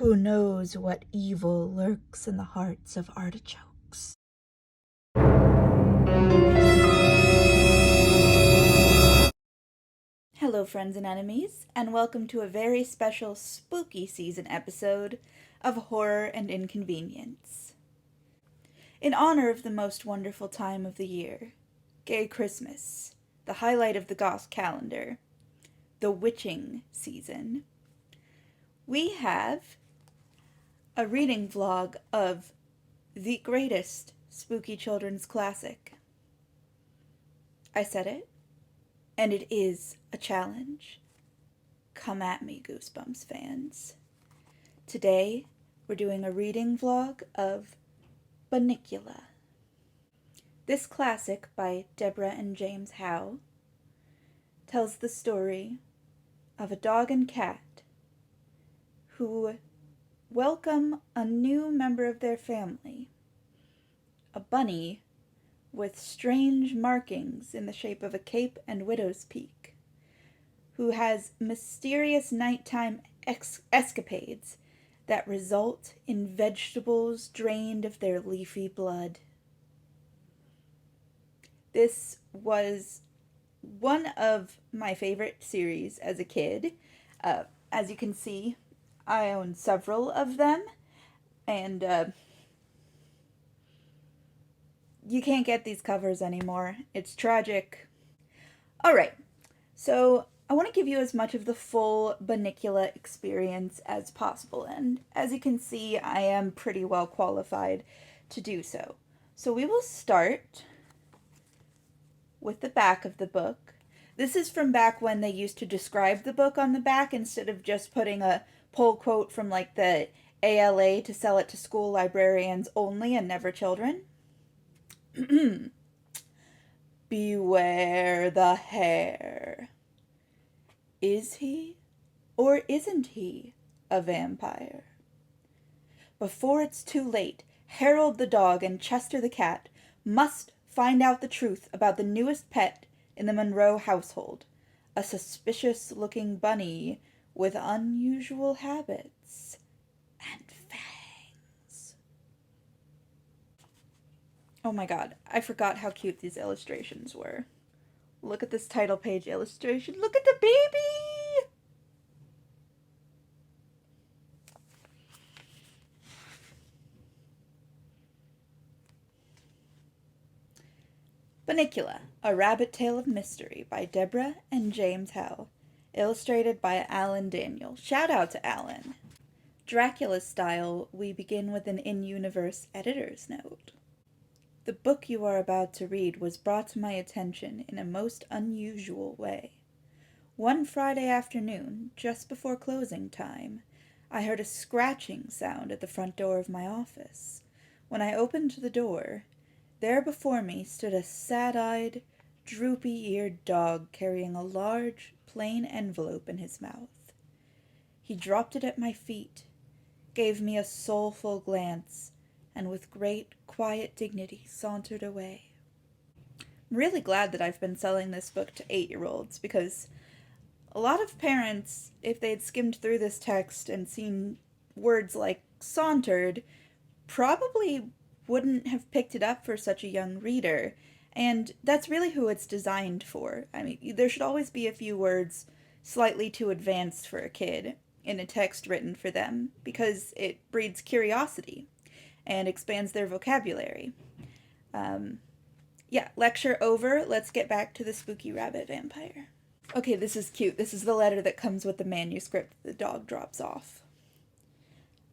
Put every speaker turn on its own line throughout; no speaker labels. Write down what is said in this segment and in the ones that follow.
Who knows what evil lurks in the hearts of artichokes? Hello, friends and enemies, and welcome to a very special spooky season episode of Horror and Inconvenience. In honor of the most wonderful time of the year, Gay Christmas, the highlight of the Goth calendar, the witching season, we have a reading vlog of the greatest spooky children's classic. I said it, and it is a challenge. Come at me, Goosebumps fans. Today, we're doing a reading vlog of Bunnicula. This classic by Deborah and James Howe tells the story of a dog and cat who welcome a new member of their family, a bunny with strange markings in the shape of a cape and widow's peak, who has mysterious nighttime escapades that result in vegetables drained of their leafy blood. This was one of my favorite series as a kid. As you can see, I own several of them, and you can't get these covers anymore. It's tragic. Alright, so I want to give you as much of the full Bunnicula experience as possible, and as you can see, I am pretty well qualified to do so. So we will start with the back of the book. This is from back when they used to describe the book on the back instead of just putting a pull quote from like the ALA to sell it to school librarians only and never children. Beware the hare. Is he or isn't he a vampire? Before it's too late, Harold the dog and Chester the cat must find out the truth about the newest pet in the Monroe household, a suspicious-looking bunny with unusual habits and fangs. Oh my god, I forgot how cute these illustrations were. Look at this title page illustration. Look at the baby! Bunnicula, A Rabbit Tale of Mystery by Deborah and James Howe. Illustrated by Alan Daniel. Shout out to Alan. Dracula style, we begin with an in-universe editor's note. The book you are about to read was brought to my attention in a most unusual way. One Friday afternoon, just before closing time, I heard a scratching sound at the front door of my office. When I opened the door, there before me stood a sad-eyed, droopy-eared dog carrying a large, plain envelope in his mouth. He dropped it at my feet, gave me a soulful glance, and with great, quiet dignity sauntered away. I'm really glad that I've been selling this book to 8-year-olds, because a lot of parents, if they'd skimmed through this text and seen words like sauntered, probably wouldn't have picked it up for such a young reader. And that's really who it's designed for. I mean, there should always be a few words slightly too advanced for a kid in a text written for them, because it breeds curiosity and expands their vocabulary. Yeah, lecture over. Let's get back to the spooky rabbit vampire. Okay, this is cute. This is the letter that comes with the manuscript the dog drops off.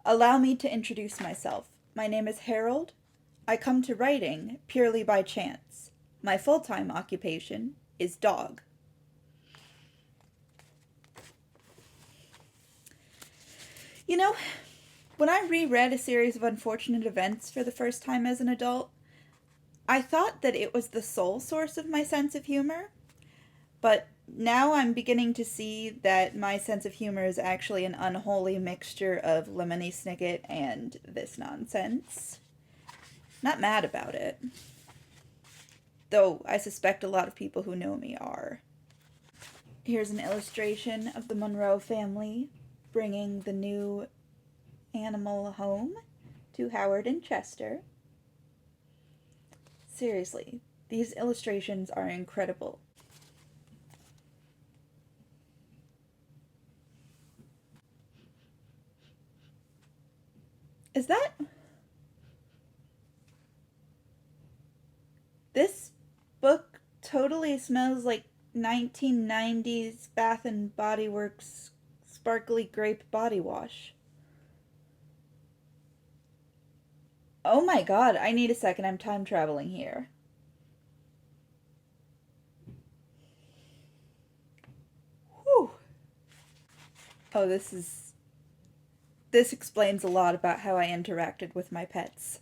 Allow me to introduce myself. My name is Harold. I come to writing purely by chance. My full-time occupation is dog. You know, when I reread a series of unfortunate events for the first time as an adult, I thought that it was the sole source of my sense of humor, but now I'm beginning to see that my sense of humor is actually an unholy mixture of Lemony Snicket and this nonsense. Not mad about it, though I suspect a lot of people who know me are. Here's an illustration of the Monroe family bringing the new animal home to Howard and Chester. Seriously, these illustrations are incredible. Is that... This book totally smells like 1990s Bath and Body Works sparkly grape body wash. Oh my god, I need a second, I'm time traveling here. Whew. Oh, this explains a lot about how I interacted with my pets.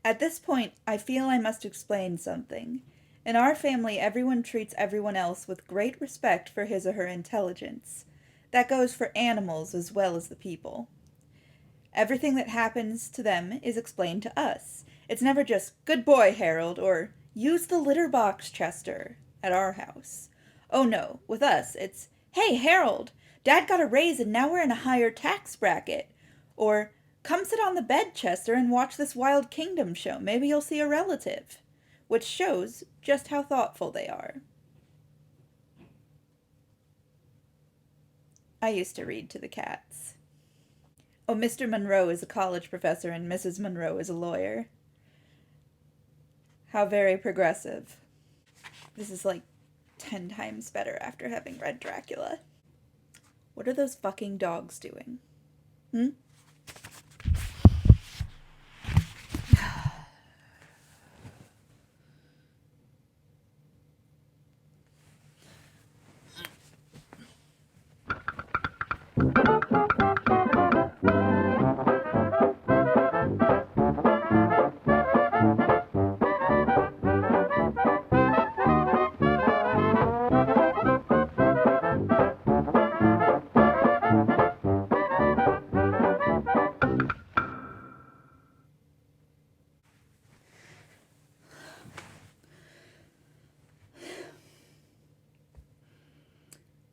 At this point, I feel I must explain something. In our family, everyone treats everyone else with great respect for his or her intelligence. That goes for animals as well as the people. Everything that happens to them is explained to us. It's never just, "Good boy, Harold," or "Use the litter box, Chester," at our house. Oh no, with us, it's, "Hey, Harold, Dad got a raise and now we're in a higher tax bracket." Or, "Come sit on the bed, Chester, and watch this Wild Kingdom show. Maybe you'll see a relative." Which shows just how thoughtful they are. I used to read to the cats. Oh, Mr. Monroe is a college professor and Mrs. Monroe is a lawyer. How very progressive. This is like 10 times better after having read Dracula. What are those fucking dogs doing? Hmm?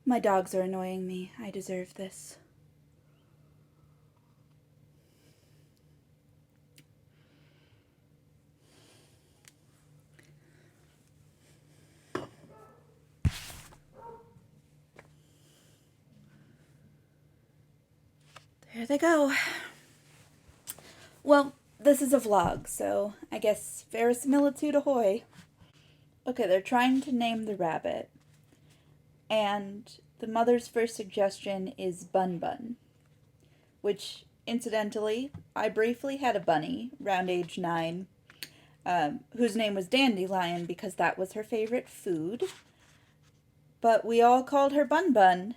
My dogs are annoying me. I deserve this. There they go. Well, this is a vlog, so I guess verisimilitude ahoy. Okay, they're trying to name the rabbit. And the mother's first suggestion is Bun Bun. Which, incidentally, I briefly had a bunny, around age 9, whose name was Dandelion because that was her favorite food. But we all called her Bun Bun.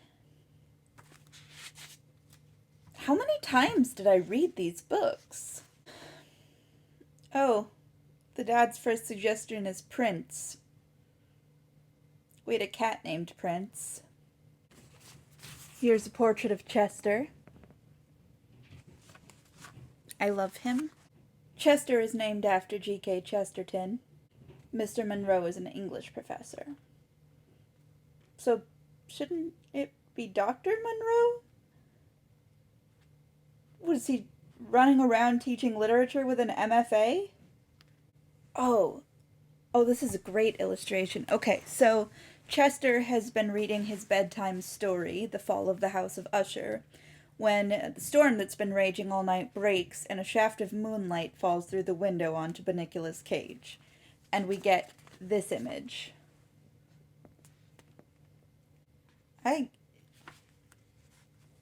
How many times did I read these books? Oh, the dad's first suggestion is Prince. We had a cat named Prince. Here's a portrait of Chester. I love him. Chester is named after G.K. Chesterton. Mr. Monroe is an English professor. So, shouldn't it be Dr. Monroe? Was he running around teaching literature with an MFA? Oh, this is a great illustration. Okay, so Chester has been reading his bedtime story, The Fall of the House of Usher, when the storm that's been raging all night breaks and a shaft of moonlight falls through the window onto Bunnicula's cage. And we get this image. I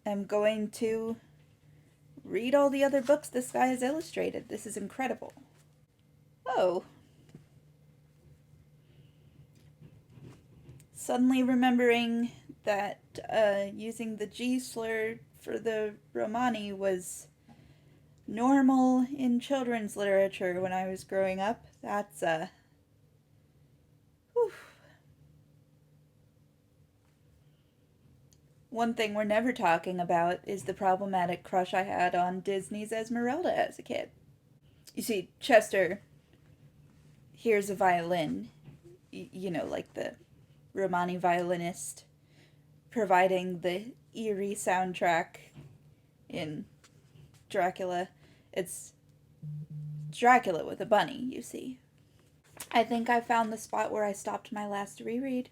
am going to read all the other books this guy has illustrated. This is incredible. Oh. Suddenly remembering that using the G slur for the Romani was normal in children's literature when I was growing up. That's, whew. One thing we're never talking about is the problematic crush I had on Disney's Esmeralda as a kid. You see, Chester hears a violin, you know, like the Romani violinist, providing the eerie soundtrack in Dracula. It's Dracula with a bunny, you see. I think I found the spot where I stopped my last reread.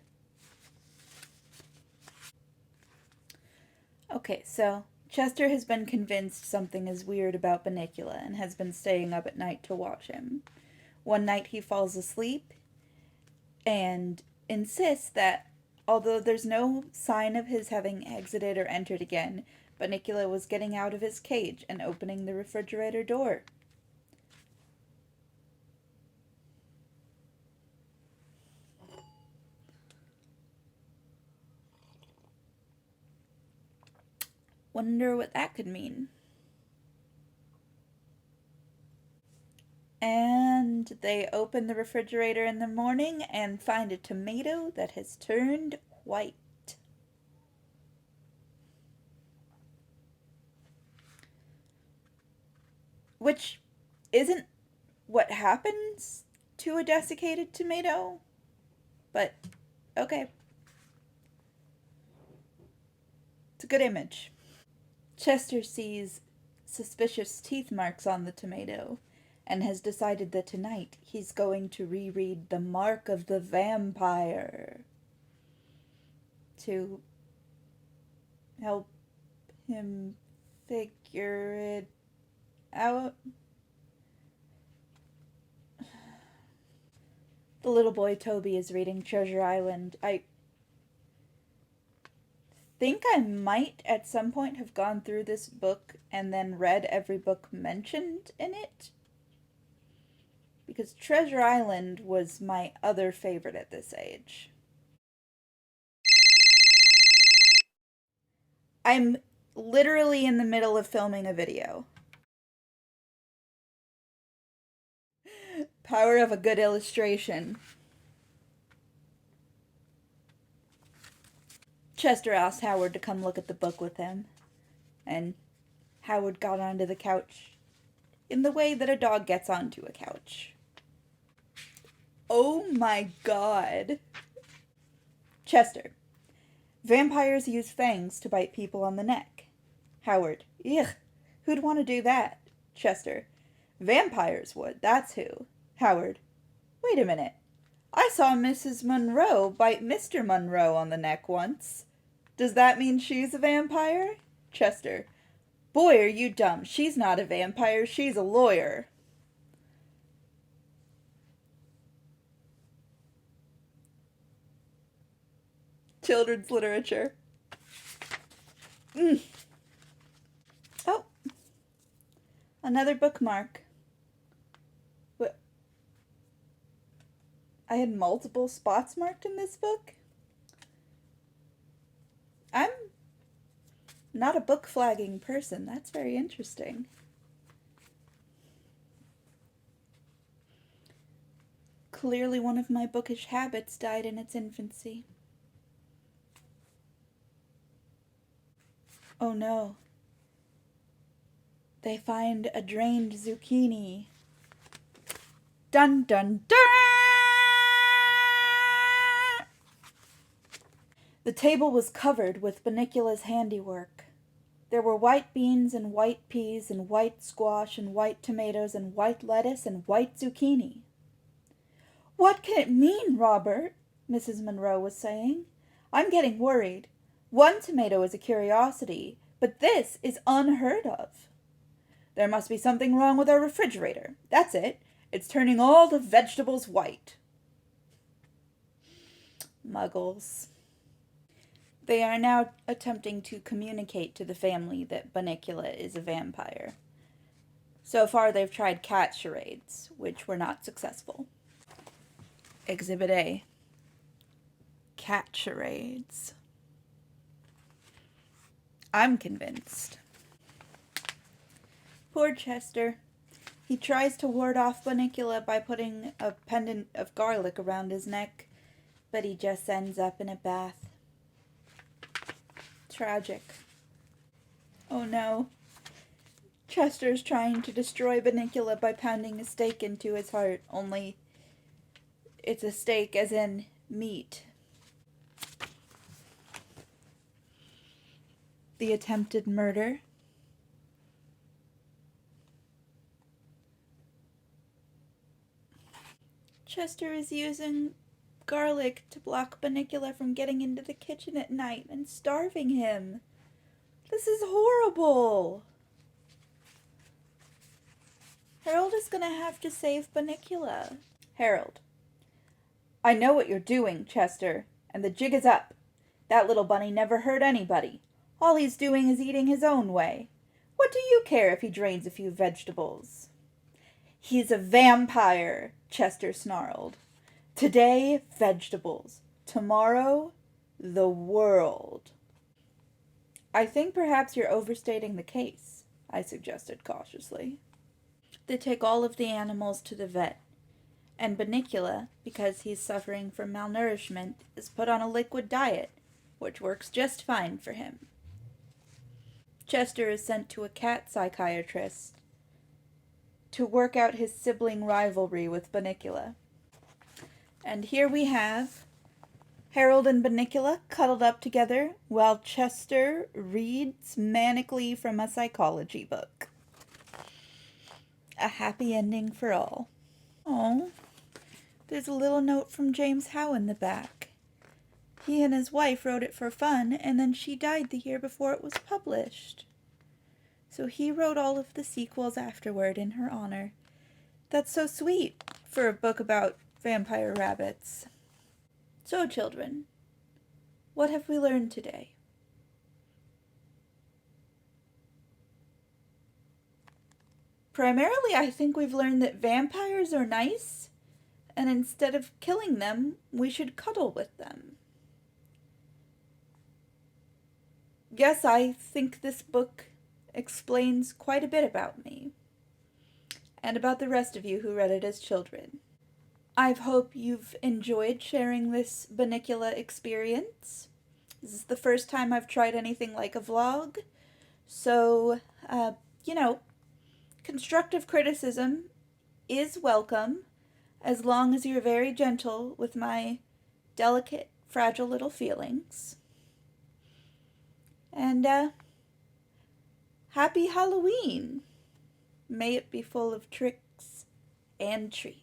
Okay, so Chester has been convinced something is weird about Bunnicula and has been staying up at night to watch him. One night he falls asleep and insists that, although there's no sign of his having exited or entered again, Bunnicula was getting out of his cage and opening the refrigerator door. Wonder what that could mean. And they open the refrigerator in the morning and find a tomato that has turned white. Which isn't what happens to a desiccated tomato, but okay. It's a good image. Chester sees suspicious teeth marks on the tomato and has decided that tonight he's going to reread The Mark of the Vampire to help him figure it out. The little boy Toby is reading Treasure Island. I think I might at some point have gone through this book and then read every book mentioned in it, because Treasure Island was my other favorite at this age. I'm literally in the middle of filming a video. Power of a good illustration. Chester asked Howard to come look at the book with him, and Howard got onto the couch in the way that a dog gets onto a couch. Oh my god. Chester. Vampires use fangs to bite people on the neck. Howard. Ugh. Who'd want to do that? Chester. Vampires would, that's who. Howard. Wait a minute. I saw Mrs. Monroe bite Mr. Monroe on the neck once. Does that mean she's a vampire? Chester. Boy, are you dumb. She's not a vampire. She's a lawyer. Children's literature. Oh. Another bookmark. What? I had multiple spots marked in this book? I'm not a book flagging person. That's very interesting. Clearly one of my bookish habits died in its infancy. Oh no. They find a drained zucchini. Dun dun dun! The table was covered with Bunnicula's handiwork. There were white beans and white peas and white squash and white tomatoes and white lettuce and white zucchini. What can it mean, Robert? Mrs. Monroe was saying. I'm getting worried. One tomato is a curiosity, but this is unheard of. There must be something wrong with our refrigerator. That's it. It's turning all the vegetables white. Muggles. They are now attempting to communicate to the family that Bunnicula is a vampire. So far they've tried cat charades, which were not successful. Exhibit A. Cat charades. I'm convinced. Poor Chester. He tries to ward off Bunnicula by putting a pendant of garlic around his neck, but he just ends up in a bath. Tragic. Oh no. Chester's trying to destroy Bunnicula by pounding a stake into his heart, only it's a steak as in meat. The attempted murder. Chester is using garlic to block Bunnicula from getting into the kitchen at night and starving him. This is horrible. Harold is gonna have to save Bunnicula. Harold. I know what you're doing, Chester, and the jig is up. That little bunny never hurt anybody. All he's doing is eating his own way. What do you care if he drains a few vegetables? He's a vampire, Chester snarled. Today, vegetables. Tomorrow, the world. I think perhaps you're overstating the case, I suggested cautiously. They take all of the animals to the vet, and Bunnicula, because he's suffering from malnourishment, is put on a liquid diet, which works just fine for him. Chester is sent to a cat psychiatrist to work out his sibling rivalry with Bunnicula. And here we have Harold and Bunnicula cuddled up together while Chester reads manically from a psychology book. A happy ending for all. Oh, there's a little note from James Howe in the back. He and his wife wrote it for fun, and then she died the year before it was published. So he wrote all of the sequels afterward in her honor. That's so sweet for a book about vampire rabbits. So, children, what have we learned today? Primarily, I think we've learned that vampires are nice, and instead of killing them, we should cuddle with them. Yes, I think this book explains quite a bit about me, and about the rest of you who read it as children. I hope you've enjoyed sharing this Bunnicula experience. This is the first time I've tried anything like a vlog, so, constructive criticism is welcome, as long as you're very gentle with my delicate, fragile little feelings. And, happy Halloween! May it be full of tricks and treats.